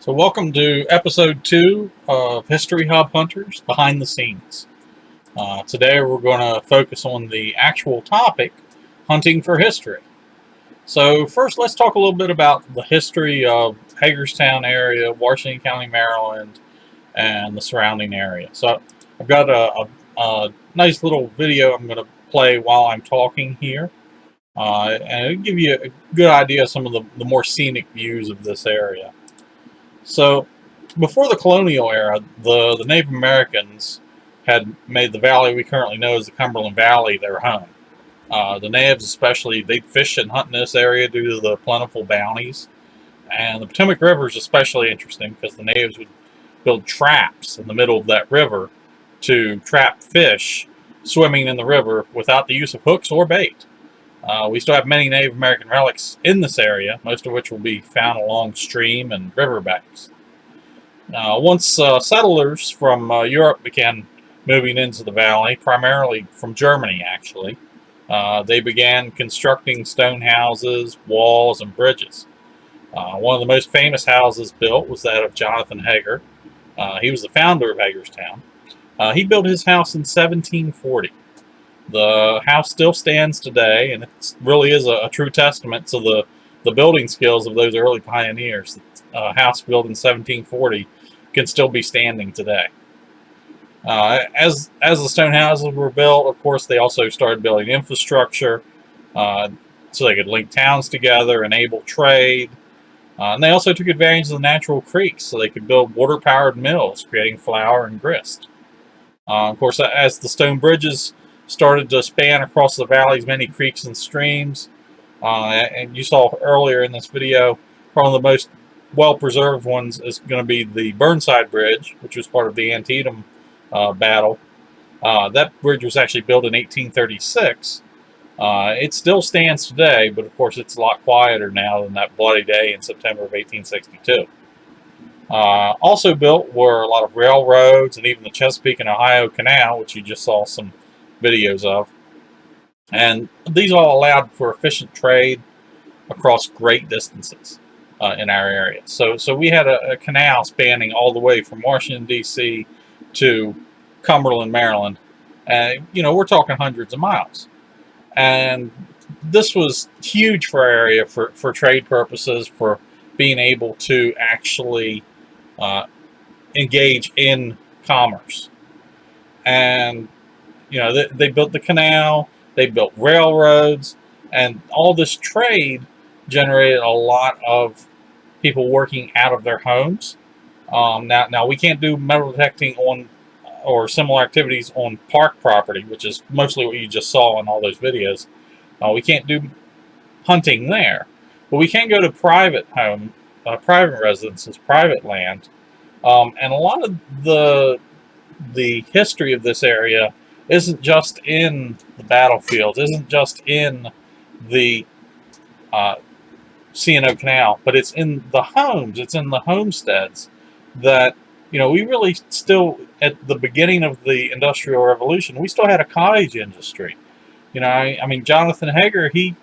So welcome to episode 2 of History Hub Hunters Behind the Scenes. Today we're going to focus on the actual topic, hunting for history. So first let's talk a little bit about the history of Hagerstown area, Washington County, Maryland, and the surrounding area. So I've got a nice little video I'm going to play while I'm talking here. And it'll give you a good idea of some of the more scenic views of this area. So, before the colonial era, the Native Americans had made the valley we currently know as the Cumberland Valley their home. The natives especially, they'd fish and hunt in this area due to the plentiful bounties. And the Potomac River is especially interesting because the natives would build traps in the middle of that river to trap fish swimming in the river without the use of hooks or bait. We still have many Native American relics in this area, most of which will be found along stream and riverbanks. Once settlers from Europe began moving into the valley, primarily from Germany actually, they began constructing stone houses, walls, and bridges. One of the most famous houses built was that of Jonathan Hager. He was the founder of Hagerstown. He built his house in 1740. The house still stands today, and it really is a true testament to the building skills of those early pioneers. A house built in 1740 can still be standing today. As the stone houses were built, of course, they also started building infrastructure so they could link towns together, enable trade. And they also took advantage of the natural creeks so they could build water-powered mills, creating flour and grist. Of course, as the stone bridges started to span across the valley's many creeks and streams. And you saw earlier in this video, one of the most well-preserved ones is going to be the Burnside Bridge, which was part of the Antietam battle. That bridge was actually built in 1836. It still stands today, but of course it's a lot quieter now than that bloody day in September of 1862. Also built were a lot of railroads and even the Chesapeake and Ohio Canal, which you just saw some videos of, and these all allowed for efficient trade across great distances in our area. So we had a canal spanning all the way from Washington D.C. to Cumberland, Maryland, and we're talking hundreds of miles. And this was huge for our area for trade purposes, for being able to actually engage in commerce. And they built the canal, they built railroads, and all this trade generated a lot of people working out of their homes. Now we can't do metal detecting on or similar activities on park property, which is mostly what you just saw in all those videos. We can't do hunting there, but we can go to private residences, private land, and a lot of the history of this area isn't just in the battlefields, isn't just in the C&O Canal, but it's in the homes, it's in the homesteads that, we really still, at the beginning of the Industrial Revolution, we still had a cottage industry. I mean, Jonathan Hager, he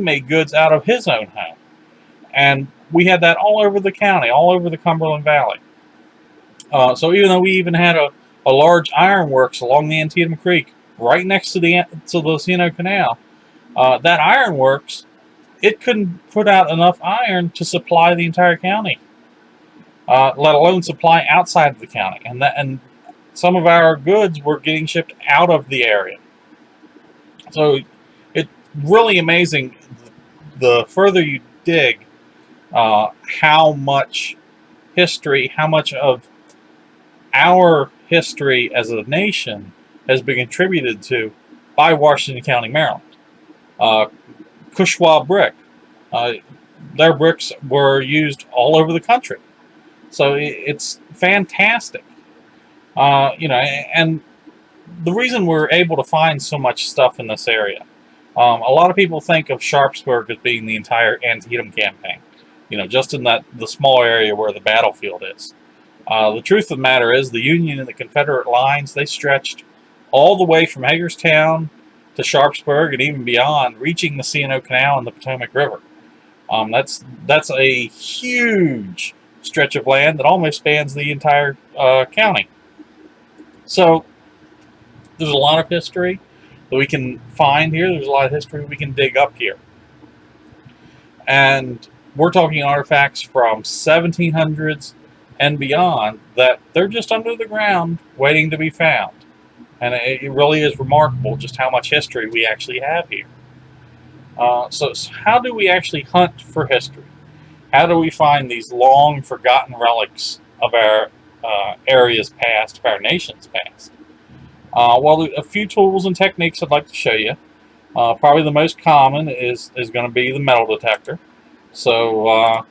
made goods out of his own home. And we had that all over the county, all over the Cumberland Valley. So even though we even had a large ironworks along the Antietam Creek, right next to the C&O Canal, that ironworks, it couldn't put out enough iron to supply the entire county, let alone supply outside of the county. And some of our goods were getting shipped out of the area. So it's really amazing. The further you dig, how much history, how much of our history as a nation has been contributed to by Washington County, Maryland. Cushwa brick, their bricks were used all over the country. So it's fantastic. And the reason we're able to find so much stuff in this area, a lot of people think of Sharpsburg as being the entire Antietam campaign, just in the small area where the battlefield is. The truth of the matter is the Union and the Confederate lines, they stretched all the way from Hagerstown to Sharpsburg and even beyond, reaching the C&O Canal and the Potomac River. That's a huge stretch of land that almost spans the entire county. So there's a lot of history that we can find here. There's a lot of history we can dig up here. And we're talking artifacts from 1700s and beyond that they're just under the ground waiting to be found. And it really is remarkable just how much history we actually have here. So how do we actually hunt for history? How do we find these long forgotten relics of our area's past, of our nation's past? Well, a few tools and techniques I'd like to show you. Probably the most common is going to be the metal detector. So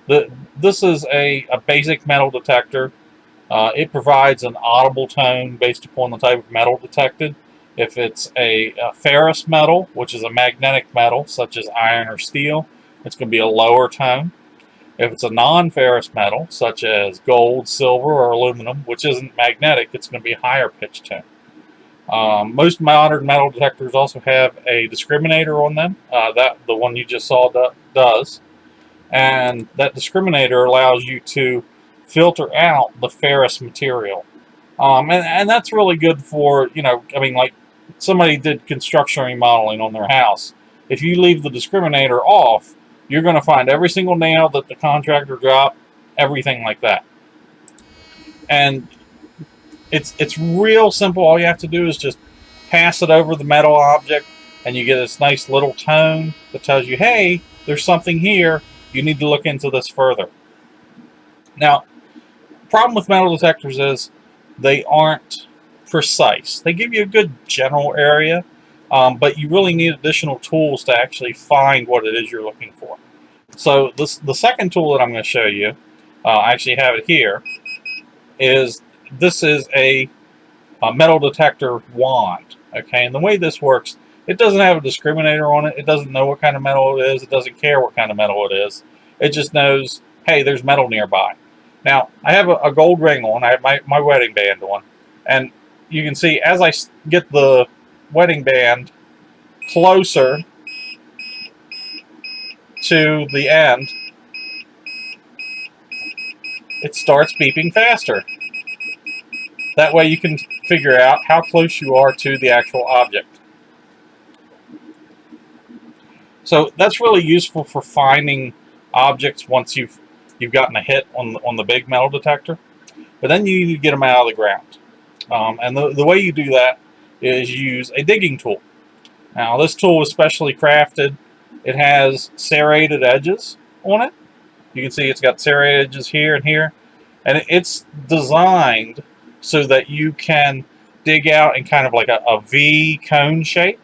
this is a basic metal detector. It provides an audible tone based upon the type of metal detected. If it's a ferrous metal, which is a magnetic metal, such as iron or steel, it's going to be a lower tone. If it's a non-ferrous metal, such as gold, silver, or aluminum, which isn't magnetic, it's going to be a higher pitch tone. Most modern metal detectors also have a discriminator on them. The one you just saw does. And that discriminator allows you to filter out the ferrous material. And that's really good for, I mean, like somebody did construction remodeling on their house. If you leave the discriminator off, you're going to find every single nail that the contractor dropped, everything like that. And it's real simple. All you have to do is just pass it over the metal object, and you get this nice little tone that tells you, hey, there's something here. You need to look into this further. Now, the problem with metal detectors is they aren't precise. They give you a good general area, but you really need additional tools to actually find what it is you're looking for. So the second tool that I'm going to show you, I actually have it here, this is a metal detector wand. Okay, and the way this works, it doesn't have a discriminator on it. It doesn't know what kind of metal it is. It doesn't care what kind of metal it is. It just knows, hey, there's metal nearby. Now, I have a gold ring on. I have my wedding band on. And you can see as I get the wedding band closer to the end, it starts beeping faster. That way you can figure out how close you are to the actual object. So that's really useful for finding objects once you've gotten a hit on the big metal detector. But then you need to get them out of the ground. And the way you do that is use a digging tool. Now this tool is specially crafted. It has serrated edges on it. You can see it's got serrated edges here and here. And it's designed so that you can dig out in kind of like a V cone shape.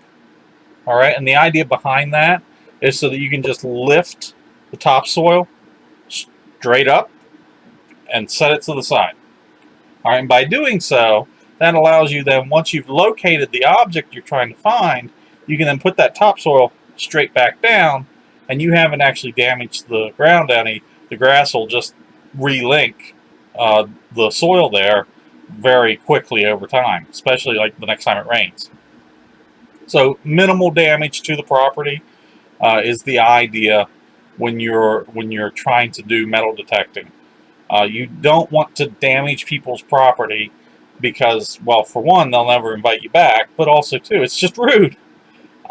All right, and the idea behind that is so that you can just lift the topsoil straight up and set it to the side. All right, and by doing so, that allows you then, once you've located the object you're trying to find, you can then put that topsoil straight back down, and you haven't actually damaged the ground any. The grass will just relink the soil there very quickly over time, especially like the next time it rains. So minimal damage to the property is the idea when you're trying to do metal detecting. You don't want to damage people's property because, well, for one, they'll never invite you back, but also, too, it's just rude.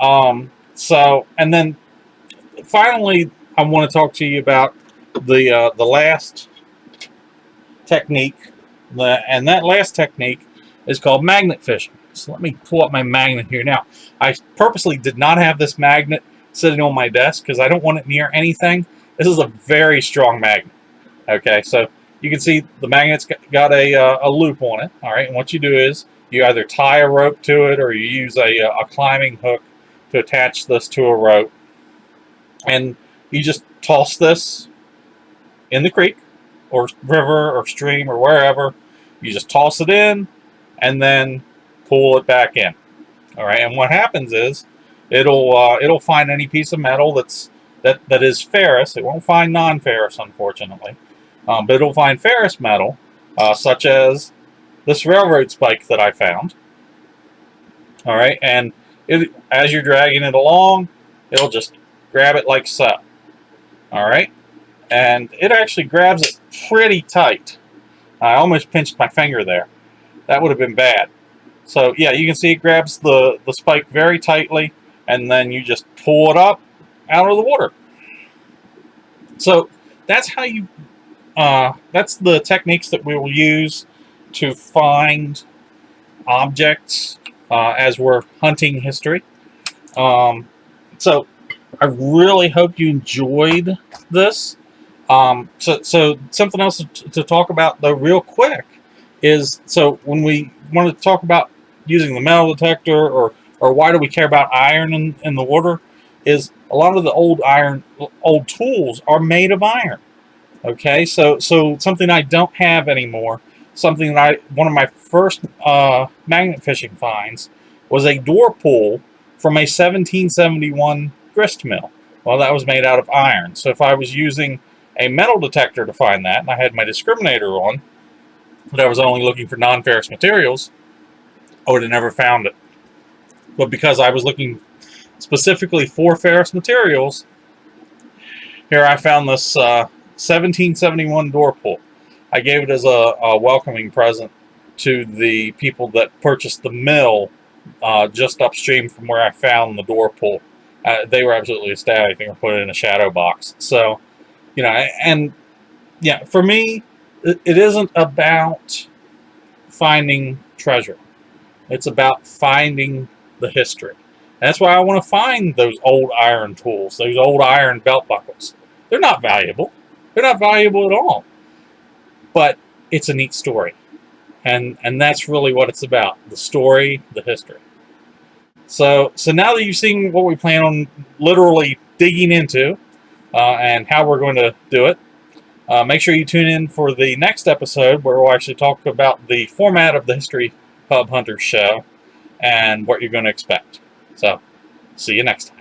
And then finally, I want to talk to you about the last technique, and that last technique is called magnet fishing. So let me pull up my magnet here. Now, I purposely did not have this magnet sitting on my desk because I don't want it near anything. This is a very strong magnet. Okay, so you can see the magnet's got a loop on it. All right, and what you do is you either tie a rope to it or you use a climbing hook to attach this to a rope. And you just toss this in the creek or river or stream or wherever. You just toss it in and then pull it back in. All right, and what happens is it'll find any piece of metal that is ferrous. It won't find non-ferrous, unfortunately, but it'll find ferrous metal, such as this railroad spike that I found. All right, and as you're dragging it along, it'll just grab it like so. All right, and it actually grabs it pretty tight. I almost pinched my finger there. That would have been bad. So yeah, you can see it grabs the spike very tightly, and then you just pull it up out of the water. So that's how you, that's the techniques that we will use to find objects as we're hunting history. So I really hope you enjoyed this. So something else to talk about though real quick is, so when we want to talk about using the metal detector, or why do we care about iron in the water, is a lot of the old tools are made of iron. Okay, so something I don't have anymore, something that one of my first magnet fishing finds was a door pull from a 1771 grist mill. Well, that was made out of iron. So if I was using a metal detector to find that, and I had my discriminator on, but I was only looking for non-ferrous materials, I would have never found it. But because I was looking specifically for ferrous materials, here I found this 1771 door pull. I gave it as a welcoming present to the people that purchased the mill just upstream from where I found the door pull. They were absolutely ecstatic. They were put it in a shadow box. So, you know, and yeah, for me, it isn't about finding treasure. It's about finding the history. And that's why I want to find those old iron tools, those old iron belt buckles. They're not valuable. They're not valuable at all. But it's a neat story. And that's really what it's about. The story, the history. So now that you've seen what we plan on literally digging into and how we're going to do it, make sure you tune in for the next episode where we'll actually talk about the format of the History Hub Hunters show and what you're going to expect. So, see you next time.